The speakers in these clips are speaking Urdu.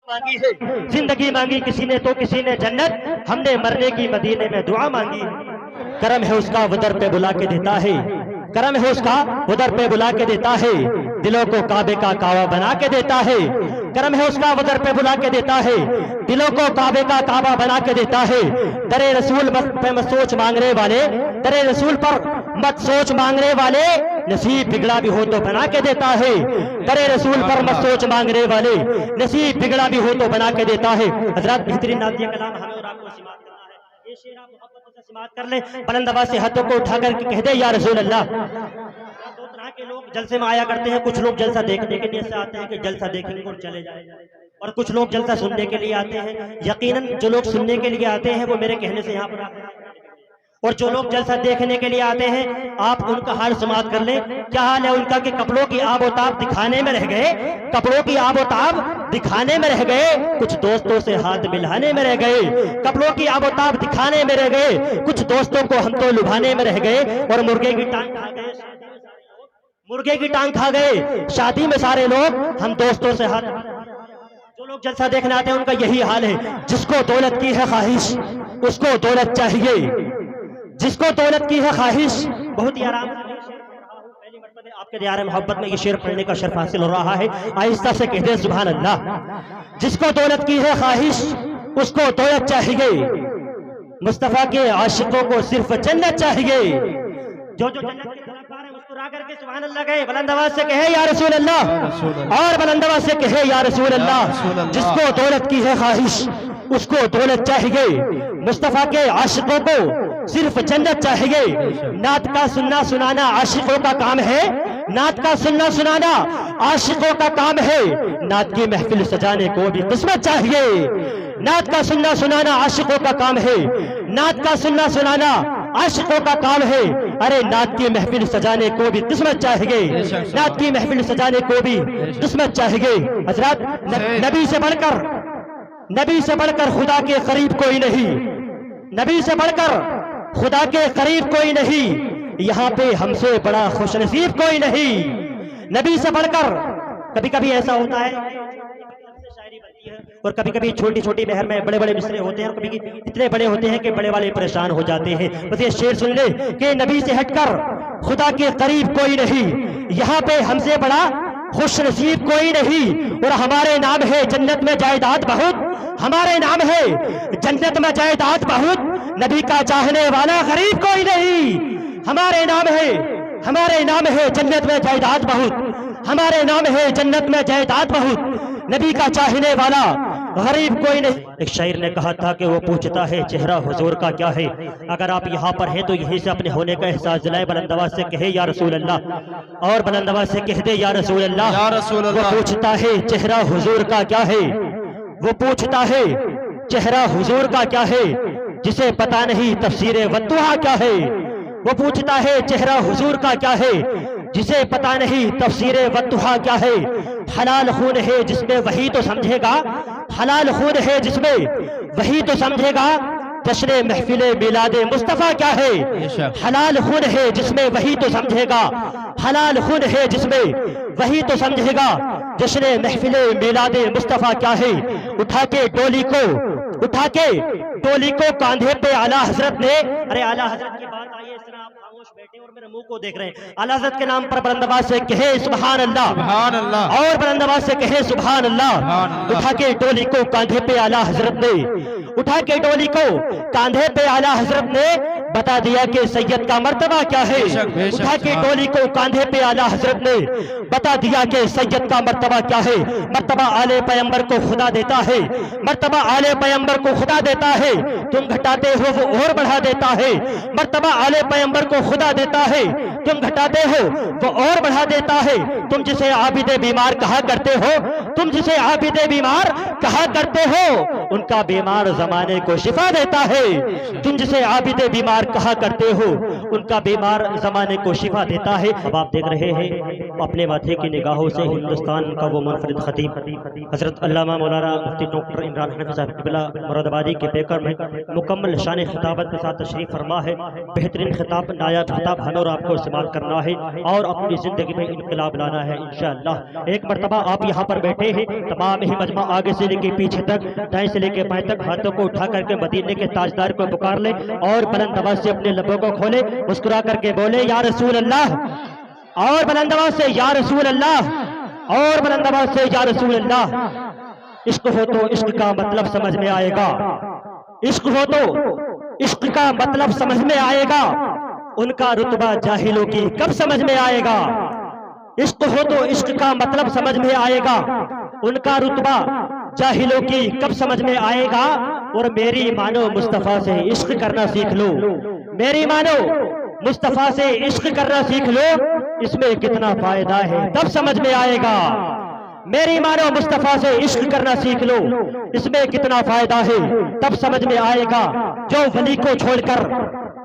مانگی ہے زندگی مانگی کسی نے تو کسی نے جنت، ہم نے مرنے کی مدینے میں دعا مانگی ہے۔ کرم ہے اس کا وہ در پہ بلا کے دیتا ہے، کرم ہے اس کا وہ در پہ بلا کے دیتا ہے، دلوں کو کعبے کا کعبہ بنا کے دیتا ہے۔ کرم ہے اس کا وہ در پہ بلا کے دیتا ہے، دلوں کو کعبے کا کعبہ بنا کے دیتا ہے۔ در رسول پہ مت سوچ مانگنے والے، در رسول پر مت سوچ مانگنے والے، نصیب بگڑا بھی ہو تو بنا کے دیتا ہے۔ در رسول پر مت سوچ مانگنے والے، نصیب بگڑا بھی ہو تو بنا کے دیتا ہے۔ حضرات بہترین نعتیہ کلام ہمیں اور آپ کو سماعت کرنا ہے، یہ شعر آپ محبت سے سماعت کر لیں، بلند آواز سے ہاتھوں کو اٹھا کر کے کہہ دے یا رسول اللہ۔ دو طرح کے لوگ جلسے میں آیا کرتے ہیں، کچھ لوگ جلسہ دیکھنے کے لیے سے آتے ہیں کہ جلسہ دیکھیں گے اور چلے جائیں، اور کچھ لوگ جلسہ سننے کے لیے آتے ہیں۔ یقیناً جو لوگ سننے کے لیے آتے ہیں وہ میرے کہنے سے یہاں پر آتے ہیں، اور جو لوگ جلسہ دیکھنے کے لیے آتے ہیں آپ ان کا حال سماعت کر لیں۔ کیا حال ہے ان کا کہ کپڑوں کی آب و تاب دکھانے میں رہ گئے، کپڑوں کی آب و تاب دکھانے میں رہ گئے، کچھ دوستوں سے ہاتھ ملانے میں رہ گئے۔ کپڑوں کی آب و تاب دکھانے میں رہ گئے، کچھ دوستوں کو ہم تو لبھانے میں رہ گئے، اور مرغے کی ٹانگ کھا گئے، مرغے کی ٹانگ کھا گئے شادی میں سارے لوگ، ہم دوستوں سے ہاتھ۔ جو لوگ جلسہ دیکھنے آتے ہیں ان کا یہی حال ہے۔ جس کو دولت کی ہے خواہش اس کو دولت چاہیے، جس کو دولت کی ہے خواہش۔ بہت ہی آرام پہلی مرتبہ آپ کے دیار محبت میں یہ شعر پڑھنے کا شرف حاصل ہو رہا ہے، آہستہ سے کہہ دیں سبحان اللہ۔ جس کو دولت کی ہے خواہش اس کو دولت چاہیے، مصطفیٰ کے عاشقوں کو صرف جنت چاہیے۔ جو جنت کے طلبگار ہیں مسکرا کر کے سبحان اللہ کہے، بلند آواز سے کہے یا رسول اللہ، اور بلند آواز سے کہے یا رسول اللہ۔ جس کو دولت کی ہے خواہش اس کو دولت چاہیے، مصطفیٰ کے عاشقوں کو صرف جنت چاہیے۔ نعت کا سننا سنانا عاشقوں کا کام ہے، نعت کا سننا سنانا عاشقوں کا کام ہے، نعت کی محفل سجانے کو بھی قسمت چاہیے۔ نعت کا سننا سنانا عاشقوں کا کام ہے، نعت کا سننا سنانا عاشقوں کا کام ہے، ارے نعت کی محفل سجانے کو بھی قسمت چاہیے، نعت کی محفل سجانے کو بھی قسمت چاہیے۔ حضرات نبی سے بڑھ کر خدا کے قریب کوئی نہیں، نبی سے بڑھ کر خدا کے قریب کوئی نہیں، یہاں پہ ہم سے بڑا خوش نصیب کوئی نہیں۔ نبی سے بڑھ کر کبھی کبھی ایسا ہوتا ہے شاعری بنتی ہے، اور کبھی کبھی چھوٹی چھوٹی بہر میں بڑے بڑے مصرے ہوتے ہیں، اور کبھی اتنے بڑے ہوتے ہیں کہ بڑے والے پریشان ہو جاتے ہیں۔ بس یہ شعر سن لے کہ نبی سے ہٹ کر خدا کے قریب کوئی نہیں، یہاں پہ ہم سے بڑا خوش نصیب کوئی نہیں، اور ہمارے نام ہے جنت میں جائیداد بہت، ہمارے نام ہے جنت میں جائیداد بہت، نبی کا چاہنے والا غریب کوئی نہیں۔ ہمارے نام ہے جنت میں جائیداد بہت، ہمارے نام ہے جنت میں جائیداد بہت، نبی کا چاہنے والا غریب کوئی نہیں۔ ایک شاعر نے کہا تھا کہ وہ پوچھتا ہے چہرہ حضور کا کیا ہے، اگر آپ یہاں پر ہیں تو یہیں سے اپنے ہونے کا احساس دلائے، بلند آواز سے کہے یا رسول اللہ، اور بلند آواز سے کہہ دے یا رسول اللہ۔ وہ پوچھتا ہے چہرہ حضور کا کیا ہے، وہ پوچھتا ہے چہرہ حضور کا کیا ہے، جسے پتہ نہیں تفسیر والضحیٰ کیا ہے۔ وہ پوچھتا ہے چہرہ حضور کا کیا ہے، جسے پتہ نہیں تفسیر والضحیٰ کیا ہے۔ حلال خون ہے جس میں وہی تو سمجھے گا، حلال خون ہے جس میں وہی تو سمجھے گا، جشن محفل میلاد مصطفیٰ کیا ہے۔ حلال خون ہے جس میں وہی تو سمجھے گا، حلال خون ہے جس میں وہی تو سمجھے گا، جشن محفل میلاد مصطفیٰ کیا ہے۔ اٹھا کے ٹولی کو کاندھے پہ اعلیٰ حضرت نے، ارے اعلیٰ حضرت کی بات آئی ہے اس طرح آپ خاموش بیٹھے اور میرے منہ کو دیکھ رہے ہیں، اعلیٰ حضرت کے نام پر بلند آواز سے کہے سبحان اللہ، سبحان اللہ، اور بلند آواز سے کہے سبحان اللہ۔ اٹھا کے ٹولی کو کاندھے پہ اعلیٰ حضرت نے، اٹھا کے ٹولی کو کاندھے پہ اعلیٰ حضرت نے بتا دیا کہ سید کا مرتبہ کیا ہے۔ اٹھا کے ٹولی کو کاندھے پہ اعلیٰ حضرت نے بتا دیا کہ سید کا مرتبہ کیا ہے۔ مرتبہ آلے پیغمبر کو خدا دیتا ہے، مرتبہ آلے پیغمبر کو خدا دیتا ہے، تم گھٹاتے ہو وہ اور بڑھا دیتا ہے۔ مرتبہ آلے پیغمبر کو خدا دیتا ہے، تم گھٹاتے ہو وہ اور بڑھا دیتا ہے۔ تم جسے عابد بیمار کہا کرتے ہو، تم جسے عابد بیمار کہا کرتے ہو، ان کا بیمار زمانے کو شفا دیتا ہے. تم جسے عابد بیمار کہا کرتے ہو ان کا بیمار زمانے کو شفا دیتا ہے. اب آپ دیکھ رہے ہیں اپنے ماتھے کی نگاہوں سے ہندوستان کا وہ منفرد خطیب حضرت علامہ مولانا مفتی ڈاکٹر عمران حنفی صاحب قبلہ مراد آبادی کے پیکر میں مکمل شان خطابت کے ساتھ تشریف فرما ہے. بہترین خطاب، نایاب خطاب ہمیں اور آپ کو استعمال کرنا ہے اور اپنی زندگی میں انقلاب لانا ہے انشاءاللہ. ایک مرتبہ آپ یہاں پر بیٹھے ہیں، تمام ہی مجمع آگے سے لے کے پیچھے تک، دائیں سے لے کے بائیں تک ہاتھوں کو اٹھا کر کے مدینے کے تاجدار کو پکار لے اور بلند آواز سے اپنے لبوں کو کھولے، مسکرا کر کے بولے یا رسول اللہ، اور بلند آواز سے یا رسول اللہ، اور بلند آواز سے یا رسول اللہ. عشق ہو تو عشق کا مطلب سمجھ میں آئے گا، عشق ہو تو عشق کا مطلب سمجھ میں آئے گا، ان کا رتبہ جاہلوں کی کب سمجھ میں آئے گا. عشق ہو تو عشق کا مطلب سمجھ میں آئے گا، ان کا رتبہ جاہلوں کی کب سمجھ میں آئے گا. اور میری مانو مصطفیٰ سے عشق کرنا سیکھ لو، میری مانو مصطفیٰ سے عشق کرنا سیکھ لو، اس میں کتنا فائدہ ہے تب سمجھ میں آئے گا. میری مانو مصطفیٰ سے عشق کرنا سیکھ لو، اس میں کتنا فائدہ ہے تب سمجھ میں آئے گا. جو ولی کو چھوڑ کر،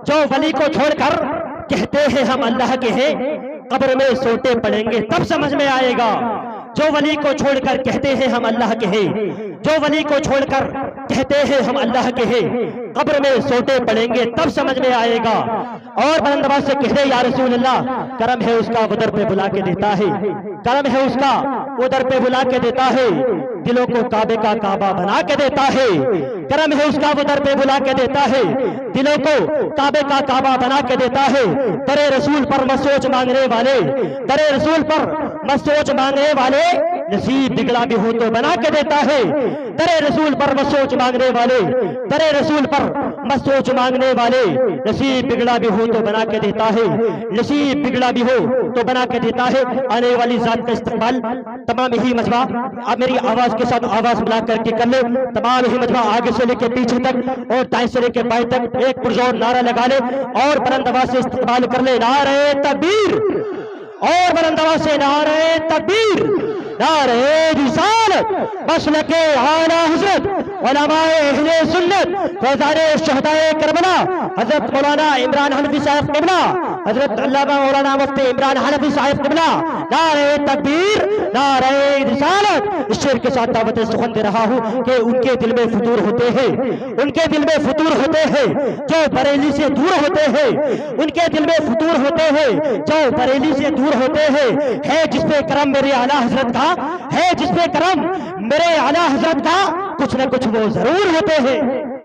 جو ولی کو چھوڑ کر کہتے ہیں ہم اللہ کے ہیں، قبر میں سوٹے پڑیں گے تب سمجھ میں آئے گا. جو ولی کو چھوڑ کر کہتے ہیں ہم اللہ کے ہیں، جو ولی کو چھوڑ کر کہتے ہیں ہم اللہ کے ہیں، قبر میں سوٹے پڑیں گے تب سمجھ میں آئے گا. اور بلند آواز سے کہتے یا رسول اللہ، کرم ہے اس کا وہ در پہ بلا کے دیتا ہے، کرم ہے اس کا وہ در پہ بلا کے دیتا ہے، دلوں کو کعبے کا کعبہ بنا کے دیتا ہے. کرم ہے اس کا وہ در پہ بلا کے دیتا ہے، دلوں کو کعبے کا کعبہ بنا کے دیتا ہے. در رسول پر مت سوچ مانگنے والے، در رسول پر مت سوچ مانگنے والے، نصیب بگڑا بھی ہو تو بنا کے دیتا ہے. در رسول پر مت سوچ مانگنے والے، در رسول پر مت سوچ مانگنے والے، نصیب بگڑا بھی ہو تو بنا کے دیتا ہے، نصیب بگڑا بھی ہو تو بنا کے دیتا ہے. آنے والی ذات کا استقبال تمام ہی مجمع اب میری آواز کے ساتھ آواز ملا کر کے کر لے. تمام ہی مجمع آگے سے لے کے پیچھے تک اور دائیں سے لے کے بائیں تک ایک پرزور نعرہ لگا لے اور بلند آواز سے استقبال کر لے. نعرہ تکبیر، اور بلند آواز سے نعرہ تکبیر، نعرہ رسالت، مسلک اعلیٰ حضرت علماء اہل سنت فیضان شہدائے کربلا حضرت مولانا عمران حنفی صاحب قبلہ، حضرت علامہ مولانا مفتی عمران حنفی صاحب قبلہ. نعرہ تکبیر، نعرہ رسالت. اس شعر کے ساتھ دعوت سخن دے رہا ہوں کہ ان کے دل میں فطور ہوتے ہیں، ان کے دل میں فطور ہوتے ہیں جو بریلی سے دور ہوتے ہیں، ان کے دل میں فطور ہوتے ہیں جو بریلی سے دور ہوتے ہیں. ہے جس پہ کرم میرے اعلیٰ حضرت کا، ہے جس پہ کرم میرے اعلیٰ حضرت کا، کچھ نہ کچھ وہ ضرور ہوتے ہیں.